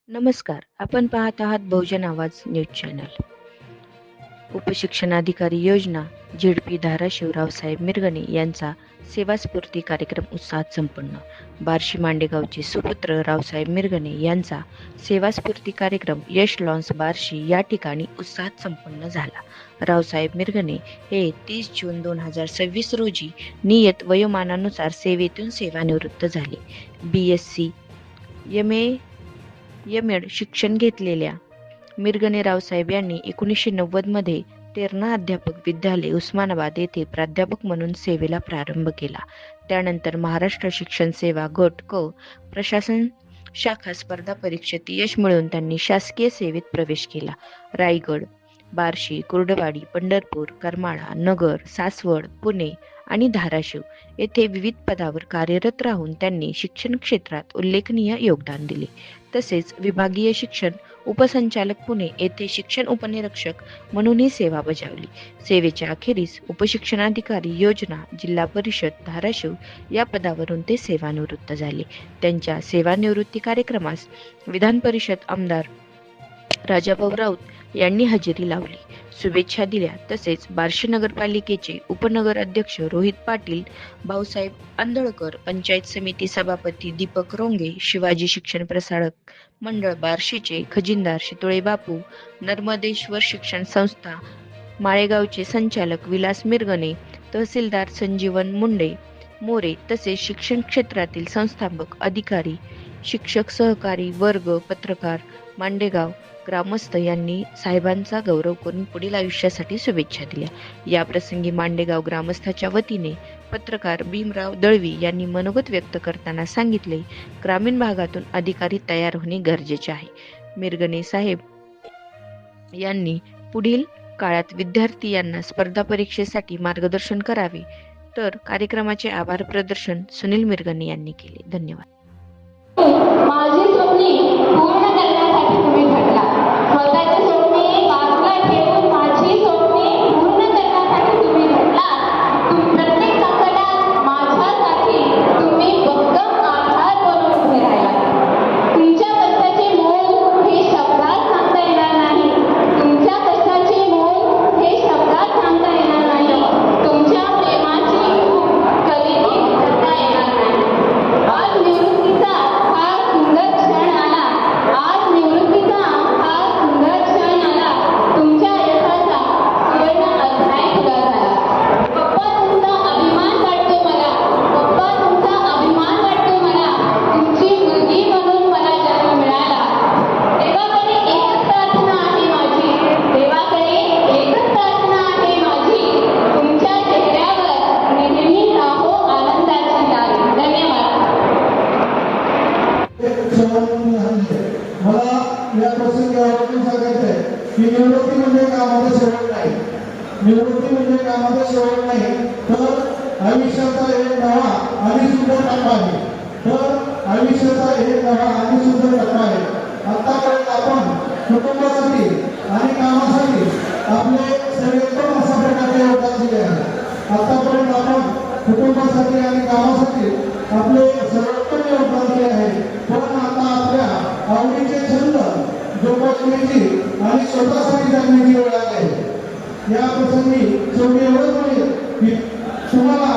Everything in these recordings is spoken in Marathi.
नमस्कार. आपण पाहत आहात बहुजन आवाज न्यूज चॅनल. उपशिक्षणाधिकारी योजना झेडपी धाराशिव रावसाहेब मिरगणे यांचा सेवास्फूर्ती कार्यक्रम उत्साहात संपन्न. बार्शी मांडेगावचे सुपुत्र रावसाहेब मिरगणे यांचा सेवास्फूर्ती कार्यक्रम यश लॉन्स बार्शी या ठिकाणी उत्साहात संपन्न झाला. रावसाहेब मिरगणे हे 30 जून 2026 रोजी नियत वयोमानानुसार सेवेतून सेवानिवृत्त झाले. BSc MA शिक्षण घेतलेल्या मिरगणे रावसाहेब यांनी 1990 मध्ये तेरणा अध्यापक विद्यालय उस्मानाबाद येथे प्राध्यापक म्हणून सेवेला प्रारंभ केला. त्यानंतर महाराष्ट्र शिक्षण सेवा गट क प्रशासन शाखा स्पर्धा परीक्षेत यश मिळवून त्यांनी शासकीय सेवेत प्रवेश केला. रायगड, बार्शी, कुर्डवाडी, पंढरपूर, करमाळा, नगर, सासवड, पुणे आणि धाराशिव येथे विविध पदावर कार्यरत राहून त्यांनी शिक्षण क्षेत्रात उल्लेखनीय योगदान दिले. तसेच विभागीय शिक्षण उपसंचालक पुणे येथे शिक्षण उपनिरीक्षक म्हणूनही सेवा बजावली. सेवेच्या अखेरीस उपशिक्षणाधिकारी योजना जिल्हा परिषद धाराशिव या पदावरून ते सेवानिवृत्त झाले. त्यांच्या सेवानिवृत्ती कार्यक्रमास विधान परिषद आमदार राजाभाऊ राऊत यांनी हजेरी लावली, शुभेच्छा दिल्या. तसेच बार्शी नगरपालिकेचे उपनगर अध्यक्ष रोहित पाटील, भाऊसाहेब आंधळकर, पंचायत समिती सभापती दीपक रोंगे, शिवाजी शिक्षण प्रसारक मंडळ बार्शीचे खजिनदार शितोळे बापू, नर्मदेश्वर शिक्षण संस्था माळेगावचे संचालक विलास मिरगणे, तहसीलदार संजीवन मोरे तसेच शिक्षण क्षेत्रातील संस्थापक अधिकारी, शिक्षक, सहकारी वर्ग, पत्रकार, मांडेगाव ग्रामस्थ यांनी साहेबांचा गौरव करून पुढील आयुष्यासाठी शुभेच्छा दिल्या. या प्रसंगी मांडेगाव ग्रामस्थाच्या वतीने पत्रकार भीमराव दळवी यांनी मनोगत व्यक्त करताना सांगितले, ग्रामीण भागातून अधिकारी तयार होणे गरजेचे आहे. मिरगणे साहेब यांनी पुढील काळात विद्यार्थी यांना स्पर्धा परीक्षेसाठी मार्गदर्शन करावे. तर कार्यक्रमाचे आभार प्रदर्शन सुनील मिरगणे यांनी केले. धन्यवाद. माझी स्वप्ने पूर्ण करण्यासाठी तुम्ही घडला. स्वतःची स्वप्ने बाजूला ठेवून माझी स्वप्ने पूर्ण करण्यासाठी तुम्ही घडला. प्रत्येक संकटात माझ्यासाठी तुम्ही भक्कम आधार बनून उभे राहिला. तुमच्या कष्टाचे मोल हे शब्दात सांगता येणार नाही. तुमच्या कष्टाचे मोल हे शब्दात सांगता येणार नाही. तुमच्या प्रेमाची कधीही विसरता येणार नाही. आज निवृत्तीचा हा सुंदर क्षण आला. आज निवृत्तीचा हा सुंदर क्षण आला. तुमच्या यशाचा सुवर्ण अध्याय पुरा झाला. पप्पा तुमचा अभिमान वाटतो मला. पप्पा तुमचा अभिमान वाटतो मला. तुमची मुलगी म्हणून मला जन्म मिळाला. देवाकडे एकच प्रार्थना आहे माझी. देवाकडे एकच प्रार्थना आहे माझी. तुमच्या चेहऱ्यावर नेहमी राहो आनंदाची दारी. धन्यवाद. मला या प्रसंगी आवर्जून सांगायचं आहे की निवृत्ती म्हणजे कामाचा शेवट नाही. निवृत्ती म्हणजे कामाचा शेवट नाही, तर आयुष्याचा एक नवा आणि सुंदर टप्पा आहे. तर आयुष्याचा एक नवा आणि सुंदर टप्पा आहे. आतापर्यंत आपण कुटुंबासाठी आणि कामासाठी आपले सर्वोत्तम अशा प्रकारचे योगदान दिले आहे. आतापर्यंत आपण कुटुंबासाठी आणि कामासाठी आपले सर्वोत्तम योगदान दिले आहे. पण आता आपल्या आवडीचे छंद जोपासण्याची आणि स्वतःसाठी जगण्याची वेळ आली आहे. या प्रसंगी शेवटी एवढंच म्हणेल की तुम्हाला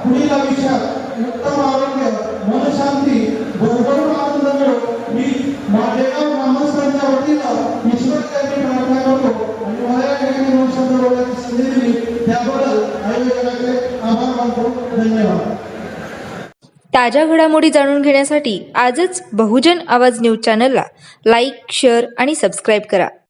पुढील आयुष्यात उत्तम आरोग्य, मनशांती, भरभरून आनंद मिळो मी मांडेगाव ग्रामस्थांच्या वतीनं ईश्वरचरणी प्रार्थना करतो. आणि मला या ठिकाणी 2 शब्द बोलण्याची संधी दिली त्याबद्दल आयोजकांचे आभार मानतो. धन्यवाद. ताज्या घडामोडी जाणून घेण्यासाठी आजच बहुजन आवाज न्यूज चॅनलला लाईक, शेअर आणि सबस्क्राईब करा.